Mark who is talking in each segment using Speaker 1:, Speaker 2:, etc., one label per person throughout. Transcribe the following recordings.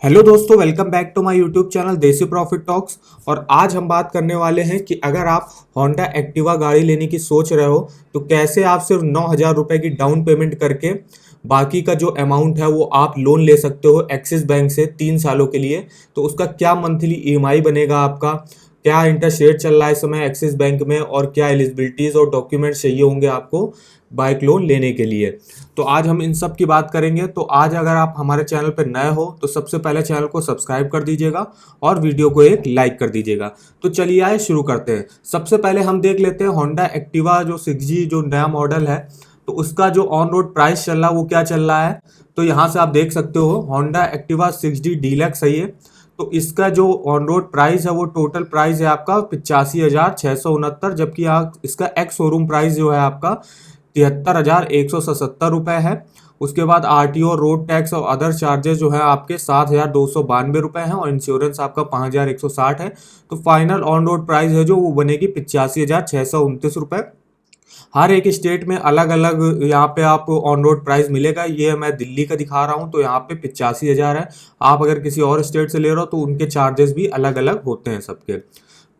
Speaker 1: Hello दोस्तों, welcome back to my YouTube channel Desi profit talks. और आज हम बात करने वाले हैं कि अगर आप होंडा एक्टिवा गाड़ी लेने की सोच रहे हो तो कैसे आप सिर्फ 9,000 रुपये की डाउन पेमेंट करके बाकी का जो अमाउंट है वो आप लोन ले सकते हो एक्सिस बैंक से 3 सालों के लिए। तो उसका क्या मंथली ईएमआई बनेगा आपका, क्या इंटरेस्ट रेट चल रहा है इस समय एक्सिस बैंक में, और क्या एलिजिबिलिटीज़ और डॉक्यूमेंट्स चाहिए होंगे आपको बाइक लोन लेने के लिए। तो आज हम इन सब की बात करेंगे। तो आज अगर आप हमारे चैनल पर नए हो तो सबसे पहले चैनल को सब्सक्राइब कर दीजिएगा और वीडियो को एक लाइक कर दीजिएगा। तो चलिए आए शुरू करते हैं। सबसे पहले हम देख लेते हैं होंडा एक्टिवा जो 6G जो नया मॉडल है, तो उसका जो ऑन रोड प्राइस चल रहा है वो क्या चल रहा है। तो यहाँ से आप देख सकते हो होंडा एक्टिवा 6D डीलक्स है ये। तो इसका जो ऑन रोड प्राइस है वो टोटल प्राइस है आपका 85,669, जबकि आप इसका एक्स शोरूम प्राइस जो है आपका 73,177 रुपये है। उसके बाद आरटीओ, रोड टैक्स और अदर चार्जेस जो है आपके 7,292 रुपये हैं और इंश्योरेंस आपका 5,160 है। तो फाइनल ऑन रोड प्राइस है जो वो बनेगी 85,629 रुपये। हर एक स्टेट में अलग अलग यहाँ पे आप ऑन रोड प्राइस मिलेगा। ये मैं दिल्ली का दिखा रहा हूँ तो यहाँ पे 85,000 है। आप अगर किसी और स्टेट से ले रहे हो तो उनके चार्जेस भी अलग अलग होते हैं सबके।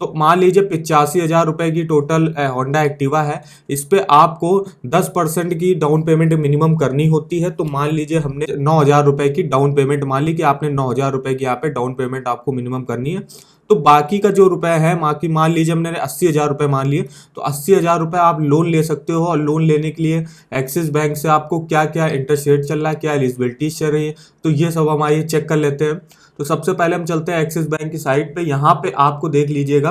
Speaker 1: तो मान लीजिए 85,000 रुपये की टोटल होंडा एक्टिवा है। इस पे आपको 10% की डाउन पेमेंट मिनिमम करनी होती है। तो मान लीजिए हमने 9,000 रुपये की डाउन पेमेंट मान ली कि आपने 9,000 रुपये की यहाँ पे डाउन पेमेंट आपको मिनिमम करनी है। तो बाकी का जो रुपए है, बाकी मान लीजिए हमने 80,000 रुपये मान लिए, तो 80,000 रुपये आप लोन ले सकते हो। और लोन लेने के लिए एक्सिस बैंक से आपको क्या क्या इंटरेस्ट रेट चल रहा है, क्या एलिजिबिलिटीज चल रही है, तो ये सब हम आइए चेक कर लेते हैं। तो सबसे पहले हम चलते हैं एक्सिस बैंक की साइट पे। यहाँ पे आपको देख लीजिएगा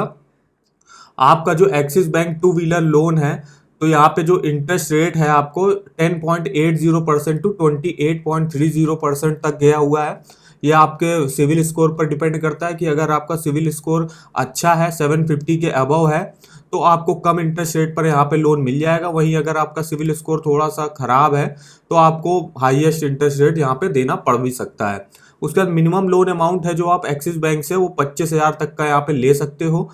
Speaker 1: आपका जो axis bank two wheeler loan है, तो यहाँ पे जो इंटरेस्ट रेट है आपको 10.80% टू 28.30% तक गया हुआ है। ये आपके सिविल स्कोर पर डिपेंड करता है कि अगर आपका सिविल स्कोर अच्छा है, 750 के अबव है, तो आपको कम इंटरेस्ट रेट पर यहाँ पे लोन मिल जाएगा। वहीं अगर आपका सिविल स्कोर थोड़ा सा खराब है तो आपको हाईएस्ट इंटरेस्ट रेट यहाँ पे देना पड़ भी सकता है। उसके बाद मिनिमम लोन अमाउंट है जो आप एक्सिस बैंक से वो 25,000 तक का यहाँ पे ले सकते हो।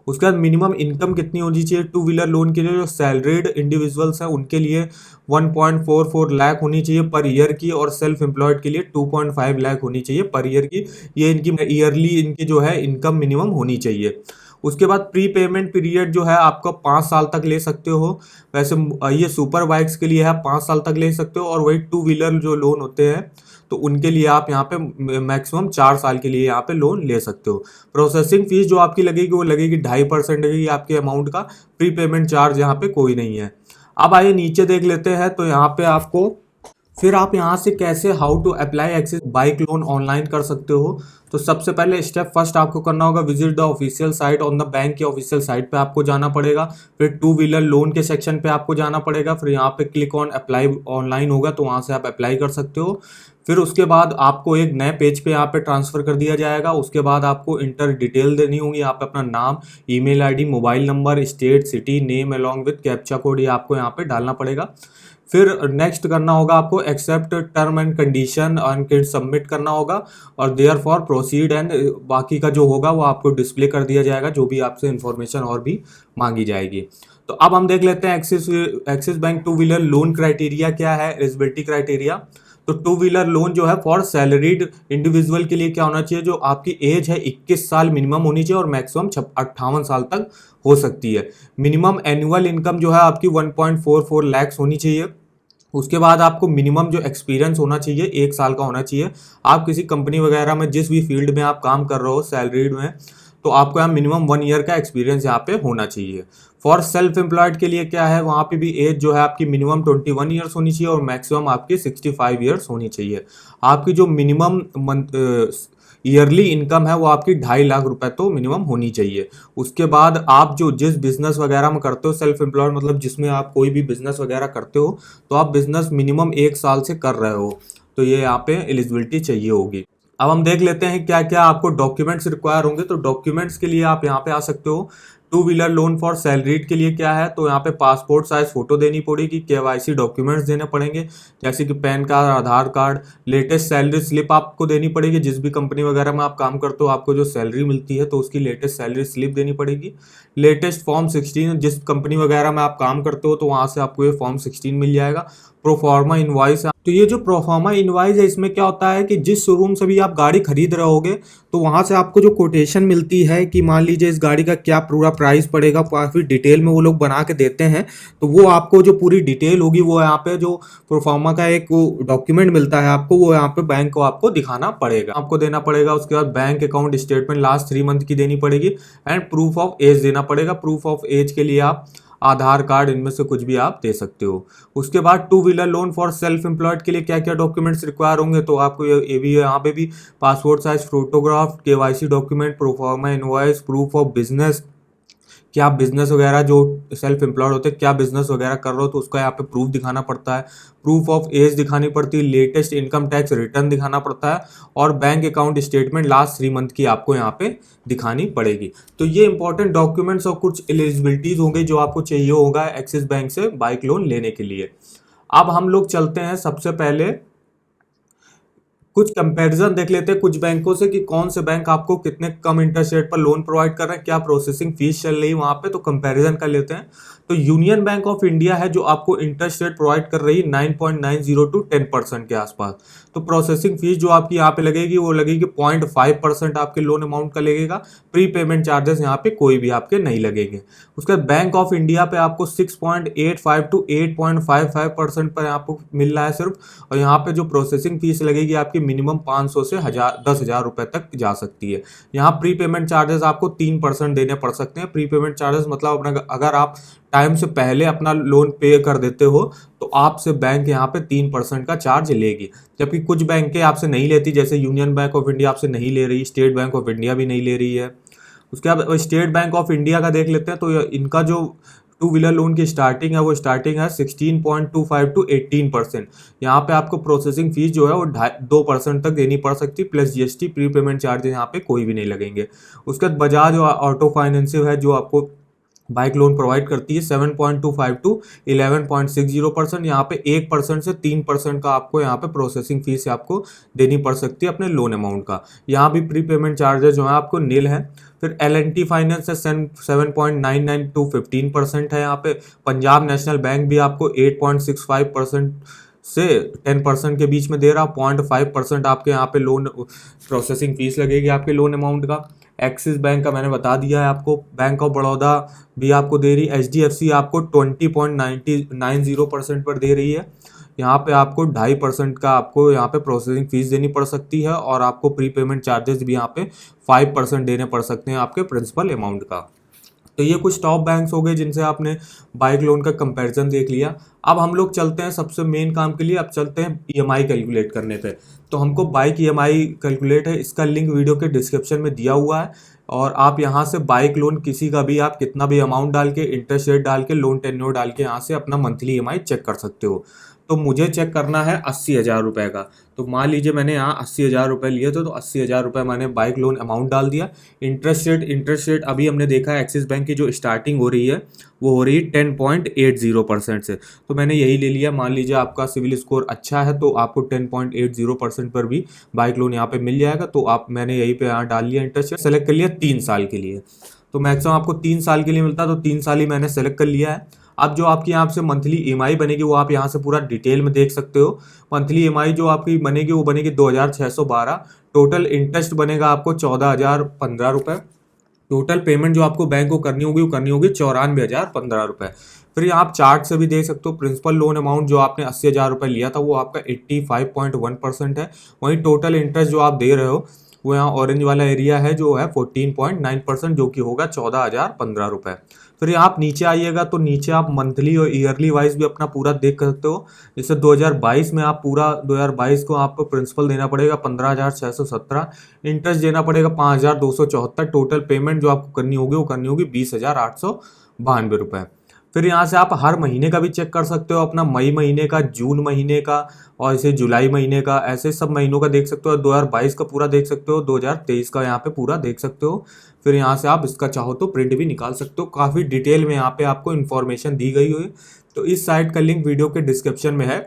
Speaker 1: उसके बाद मिनिमम इनकम कितनी होनी चाहिए टू व्हीलर लोन के लिए, जो सैलरीड इंडिविजुअल्स हैं उनके लिए 1.44 लाख होनी चाहिए पर ईयर की, और सेल्फ एम्प्लॉयड के लिए 2.5 लाख होनी चाहिए पर ईयर की। ये इनकी ईयरली इनकी जो है इनकम मिनिमम होनी चाहिए। उसके बाद प्री पेमेंट पीरियड जो है आपका 5 साल तक ले सकते हो। वैसे ये सुपर बाइक्स के लिए है, 5 साल तक ले सकते हो। और वही टू व्हीलर जो लोन होते हैं तो उनके लिए आप यहाँ पे मैक्सिमम 4 साल के लिए यहाँ पे लोन ले सकते हो। प्रोसेसिंग फीस जो आपकी लगेगी वो लगेगी 2.5% लगेगी आपके अमाउंट का। प्री पेमेंट चार्ज यहाँ पे कोई नहीं है। अब आइए नीचे देख लेते हैं। तो यहाँ पे आपको फिर आप यहाँ से कैसे how to apply Axis bike loan online कर सकते हो। तो सबसे पहले स्टेप फर्स्ट आपको करना होगा, visit the official site on the bank के ऑफिशियल साइट पे आपको जाना पड़ेगा। फिर टू व्हीलर लोन के सेक्शन पे आपको जाना पड़ेगा। फिर यहाँ पे क्लिक ऑन अप्लाई ऑनलाइन होगा तो वहाँ से आप अप्लाई कर सकते हो। फिर उसके बाद आपको एक नए पेज पे यहाँ पे ट्रांसफ़र कर दिया जाएगा। उसके बाद आपको इंटर डिटेल देनी होगी। यहाँ पे अपना नाम, email ID, mobile number, state, city name along with captcha code ये आपको यहाँ पे डालना पड़ेगा। फिर नेक्स्ट करना होगा आपको accept term and condition and submit करना होगा। और देयर फॉर प्रोसीड एंड बाकी का जो होगा वो आपको डिस्प्ले कर दिया जाएगा, जो भी आपसे इंफॉर्मेशन और भी मांगी जाएगी। तो अब हम देख लेते हैं axis bank two wheeler loan criteria क्या है, एलिजिबिलिटी क्राइटेरिया। तो टू व्हीलर लोन जो है फॉर सैलरीड इंडिविजुअल के लिए क्या होना चाहिए, जो आपकी एज है 21 साल मिनिमम होनी चाहिए और मैक्सिमम 58 साल तक हो सकती है। मिनिमम एनुअल इनकम जो है आपकी 1.44 लैक्स होनी चाहिए। उसके बाद आपको मिनिमम जो एक्सपीरियंस होना चाहिए 1 साल का होना चाहिए। आप किसी कंपनी वगैरह में जिस भी फील्ड में आप काम कर रहे हो सैलरीड में, तो आपको यहाँ मिनिमम 1 ईयर का एक्सपीरियंस यहाँ पे होना चाहिए। फॉर सेल्फ एम्प्लॉयड के लिए क्या है, वहाँ पे भी एज जो है आपकी मिनिमम 21 ईयर्स होनी चाहिए और मैक्सिमम आपकी 65 ईयर्स होनी चाहिए। आपकी जो मिनिमम ईयरली इनकम है वो आपकी 2.5 लाख रुपए तो मिनिमम होनी चाहिए। उसके बाद आप जो जिस बिजनेस वगैरह में करते हो, सेल्फ एम्प्लॉयड मतलब जिसमें आप कोई भी बिजनेस वगैरह करते हो, तो आप बिजनेस मिनिमम 1 साल से कर रहे हो, तो ये यहाँ पे एलिजिबिलिटी चाहिए होगी। अब हम देख लेते हैं क्या क्या आपको डॉक्यूमेंट्स रिक्वायर होंगे। तो डॉक्यूमेंट्स के लिए आप यहाँ पे आ सकते हो। Two wheeler loan for salaried के लिए क्या है, तो यहाँ पे पासपोर्ट साइज फोटो देनी पड़ेगी, केवाईसी डॉक्यूमेंट्स देने पड़ेंगे जैसे कि पैन कार्ड, आधार कार्ड, लेटेस्ट सैलरी स्लिप आपको देनी पड़ेगी। जिस भी कंपनी वगैरह में आप काम करते हो आपको जो सैलरी मिलती है तो उसकी लेटेस्ट सैलरी स्लिप देनी पड़ेगी। लेटेस्ट फॉर्म 16, जिस कंपनी वगैरह में आप काम करते हो तो वहाँ से आपको ये फॉर्म 16 मिल जाएगा। प्रोफार्मा इनवॉइस, तो ये जो प्रोफार्मा इनवॉइस है इसमें क्या होता है कि जिस शोरूम से भी आप गाड़ी खरीद रहे होगे तो वहाँ से आपको जो कोटेशन मिलती है कि मान लीजिए इस गाड़ी का क्या पूरा प्राइस पड़ेगा, काफ़ी डिटेल में वो लोग बना के देते हैं। तो वो आपको जो पूरी डिटेल होगी वो यहाँ पे जो प्रोफार्मा का एक डॉक्यूमेंट मिलता है आपको, वो यहाँ पे बैंक को आपको दिखाना पड़ेगा, आपको देना पड़ेगा। उसके बाद bank account statement last 3 month की देनी पड़ेगी एंड प्रूफ ऑफ एज देना पड़ेगा। प्रूफ ऑफ एज के लिए आप आधार कार्ड, इनमें से कुछ भी आप दे सकते हो। उसके बाद two wheeler loan for self employed के लिए क्या क्या डॉक्यूमेंट्स रिक्वायर होंगे, तो आपको ये भी यहाँ पे भी passport size photograph, KYC document, proforma invoice, proof of business, क्या आप बिजनेस वगैरह जो सेल्फ एम्प्लॉयड होते हैं क्या बिजनेस वगैरह कर रहे हो तो उसका यहाँ पे प्रूफ दिखाना पड़ता है। प्रूफ ऑफ एज दिखानी पड़ती है, लेटेस्ट इनकम टैक्स रिटर्न दिखाना पड़ता है और bank account statement last 3 month की आपको यहाँ पे दिखानी पड़ेगी। तो ये इंपॉर्टेंट डॉक्यूमेंट्स और कुछ एलिजिबिलिटीज होंगे जो आपको चाहिए होगा एक्सिस बैंक से बाइक लोन लेने के लिए। अब हम लोग चलते हैं सबसे पहले कुछ कंपैरिजन देख लेते हैं कुछ बैंकों से कि कौन से बैंक आपको कितने कम इंटरेस्ट रेट पर लोन प्रोवाइड कर रहे हैं, क्या प्रोसेसिंग फीस चल रही है वहाँ पे, तो कंपैरिजन कर लेते हैं। तो यूनियन बैंक ऑफ इंडिया है जो आपको इंटरेस्ट रेट प्रोवाइड कर रही है 9.90 टू 10% के आसपास। तो प्रोसेसिंग फीस जो आपकी यहाँ पे लगेगी वो लगेगी 0.5% आपके लोन अमाउंट का लगेगा। प्री पेमेंट चार्जेस यहाँ पे कोई भी आपके नहीं लगेंगे। उसके बाद बैंक ऑफ इंडिया पे आपको 6.85 टू 8.55% पर आपको मिल रहा है सिर्फ, और यहाँ पे जो प्रोसेसिंग फीस लगेगी आपकी मिनिमम 500 से 10,000 रुपए तक जा सकती है। यहाँ प्री पेमेंट चार्जेस आपको 3% देने पड़ सकते हैं। प्री पेमेंट चार्जेस मतलब अपना अगर आप टाइम से पहले अपना लोन पे कर देते हो तो आपसे बैंक यहाँ पे 3% का चार्ज लेगी, जबकि कुछ बैंकें आपसे नहीं लेती, जैसे यूनियन बैंक ऑफ इंडिया आपसे नहीं ले रही, स्टेट बैंक ऑफ इंडिया भी नहीं ले रही है। उसके बाद स्टेट बैंक ऑफ इंडिया का देख लेते हैं, तो इनका जो टू व्हीलर लोन की स्टार्टिंग है वो स्टार्टिंग है 16.25 टू 18%। यहाँ पे आपको प्रोसेसिंग फीस जो है वो 2% तक देनी पड़ सकती है, plus GST. Pre payment charges यहाँ पे कोई भी नहीं लगेंगे। उसके बाद बजाज ऑटो फाइनेंसिव है जो आपको बाइक लोन प्रोवाइड करती है 7.25 टू 11.60%। यहाँ पे 1% से 3% का आपको यहाँ पे प्रोसेसिंग फीस आपको देनी पड़ सकती है अपने लोन अमाउंट का। यहाँ भी प्री पेमेंट चार्जेस जो है आपको नील है। फिर L&T फाइनेंस है 7.99 टू 15% है। यहाँ पे पंजाब नेशनल बैंक भी आपको 8.65% से 10% के बीच में दे रहा। 0.5% आपके यहाँ पे लोन प्रोसेसिंग फीस लगेगी आपके लोन अमाउंट का। एक्सिस बैंक का मैंने बता दिया है आपको। बैंक ऑफ बड़ौदा भी आपको दे रही। HDFC आपको 20.90% पर दे रही है। यहाँ पे आपको 2.5% का आपको यहाँ पे प्रोसेसिंग फीस देनी पड़ सकती है और आपको प्री पेमेंट चार्जेस भी यहाँ पे 5% देने पड़ सकते हैं आपके प्रिंसिपल अमाउंट का। तो ये कुछ टॉप बैंक्स हो गए जिनसे आपने बाइक लोन का कंपैरिजन देख लिया। अब हम लोग चलते हैं सबसे मेन काम के लिए, अब चलते हैं EMI कैलकुलेट करने पे। तो हमको बाइक EMI कैलकुलेट है, इसका लिंक वीडियो के डिस्क्रिप्शन में दिया हुआ है और आप यहाँ से बाइक लोन किसी का भी आप कितना भी अमाउंट डाल के, इंटरेस्ट रेट डाल के, लोन टेन्योर डाल के यहाँ से अपना मंथली EMI चेक कर सकते हो। तो मुझे चेक करना है 80,000 रुपये का। तो मान लीजिए मैंने यहाँ 80,000 रुपये लिए थे, तो 80,000 रुपये मैंने बाइक लोन अमाउंट डाल दिया। इंटरेस्ट रेट अभी हमने देखा है एक्सिस बैंक की जो स्टार्टिंग हो रही है वो हो रही है 10.80% से। तो मैंने यही ले लिया। मान लीजिए आपका सिविल स्कोर अच्छा है तो आपको 10.80% पर भी बाइक लोन यहाँ पे मिल जाएगा। तो मैंने यहीं पे यहाँ डाल लिया, इंटरेस्ट रेट सेलेक्ट कर लिया 3 साल के लिए। तो मैक्सिमम आपको 3 साल के लिए मिलता है, तो 3 साल ही मैंने सेलेक्ट कर लिया है। अब जो आपकी यहाँ से मंथली EMI बनेगी वो आप यहाँ से पूरा डिटेल में देख सकते हो। मंथली EMI जो आपकी बनेगी वो बनेगी 2,612। टोटल इंटरेस्ट बनेगा आपको 14,015 रुपये। टोटल पेमेंट जो आपको बैंक को करनी होगी वो करनी होगी 94,015 रुपये। फिर यहाँ आप चार्ट से भी देख सकते हो, प्रिंसिपल लोन अमाउंट जो आपने 80,000 रुपये लिया था वो आपका 85.1% है। वहीं टोटल इंटरेस्ट जो आप दे रहे हो वो यहाँ ऑरेंज वाला एरिया है जो है 14.9%, जो कि होगा 14,015 रुपये। फिर आप नीचे आइएगा तो नीचे आप मंथली और ईयरली वाइज भी अपना पूरा देख सकते हो। जैसे 2022 में आप पूरा 2022 को आपको प्रिंसिपल देना पड़ेगा 15,617, इंटरेस्ट देना पड़ेगा 5,274। टोटल पेमेंट जो आपको करनी होगी वो करनी होगी 20,892 रुपये। फिर यहाँ से आप हर महीने का भी चेक कर सकते हो, अपना मई महीने का, जून महीने का और ऐसे जुलाई महीने का, ऐसे सब महीनों का देख सकते हो। 2022 का पूरा देख सकते हो, 2023 का यहाँ पे पूरा देख सकते हो। फिर यहाँ से आप इसका चाहो तो प्रिंट भी निकाल सकते हो। काफ़ी डिटेल में यहाँ पे आपको इन्फॉर्मेशन दी गई हुई है। तो इस साइट का लिंक वीडियो के डिस्क्रिप्शन में है।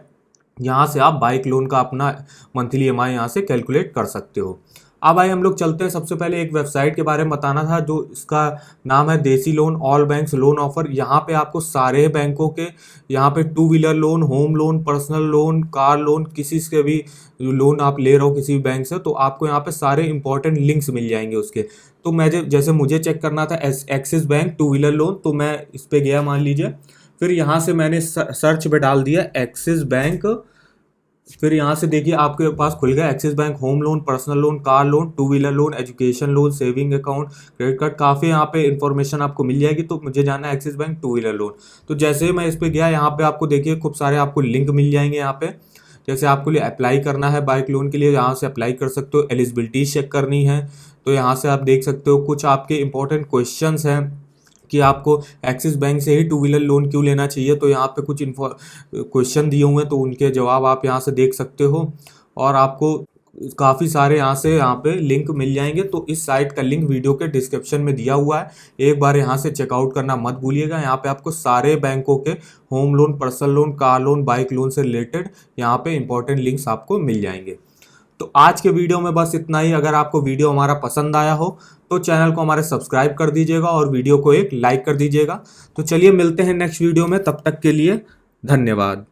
Speaker 1: यहाँ से आप बाइक लोन का अपना मंथली EMI यहाँ से कैलकुलेट कर सकते हो। अब आइए हम लोग चलते हैं, सबसे पहले एक वेबसाइट के बारे में बताना था, जो इसका नाम है देसी loan all banks loan offer. यहाँ पे आपको सारे बैंकों के, यहाँ पे 2 wheeler loan, home loan, personal loan, car loan, किसी से भी लोन आप ले रहे हो किसी भी बैंक से, तो आपको यहाँ पे सारे इंपॉर्टेंट लिंक्स मिल जाएंगे उसके। तो मैं जैसे मुझे चेक करना था एक्सिस बैंक 2 व्हीलर लोन, तो मैं इस पर गया मान लीजिए। फिर यहाँ से मैंने सर्च पे डाल दिया एक्सिस बैंक। फिर यहाँ से देखिए आपके पास खुल गया axis bank home loan, personal loan, car loan, 2 wheeler loan, education loan, saving account, credit card, काफ़ी यहाँ पे इन्फॉर्मेशन आपको मिल जाएगी। तो मुझे जाना है एक्सिस बैंक 2 व्हीलर लोन। तो जैसे ही मैं इस पर गया, यहाँ पे आपको देखिए खूब सारे आपको लिंक मिल जाएंगे। यहाँ पे जैसे आपको लिए अप्लाई करना है बाइक लोन के लिए, यहाँ से अप्लाई कर सकते हो। एलिजिबिलिटी चेक करनी है तो यहाँ से आप देख सकते हो। कुछ आपके इंपॉर्टेंट क्वेश्चंस हैं कि आपको एक्सिस बैंक से ही 2 व्हीलर लोन क्यों लेना चाहिए, तो यहाँ पे कुछ क्वेश्चन दिए हुए हैं, तो उनके जवाब आप यहाँ से देख सकते हो। और आपको काफ़ी सारे यहाँ पे लिंक मिल जाएंगे। तो इस साइट का लिंक वीडियो के डिस्क्रिप्शन में दिया हुआ है, एक बार यहाँ से चेकआउट करना मत भूलिएगा। यहाँ पे आपको सारे बैंकों के home loan, personal loan, car loan, bike loan से रिलेटेड यहाँ पे इंपॉर्टेंट लिंक्स आपको मिल जाएंगे। तो आज के वीडियो में बस इतना ही। अगर आपको वीडियो हमारा पसंद आया हो तो चैनल को हमारे सब्सक्राइब कर दीजिएगा और वीडियो को एक लाइक कर दीजिएगा। तो चलिए मिलते हैं नेक्स्ट वीडियो में, तब तक के लिए धन्यवाद।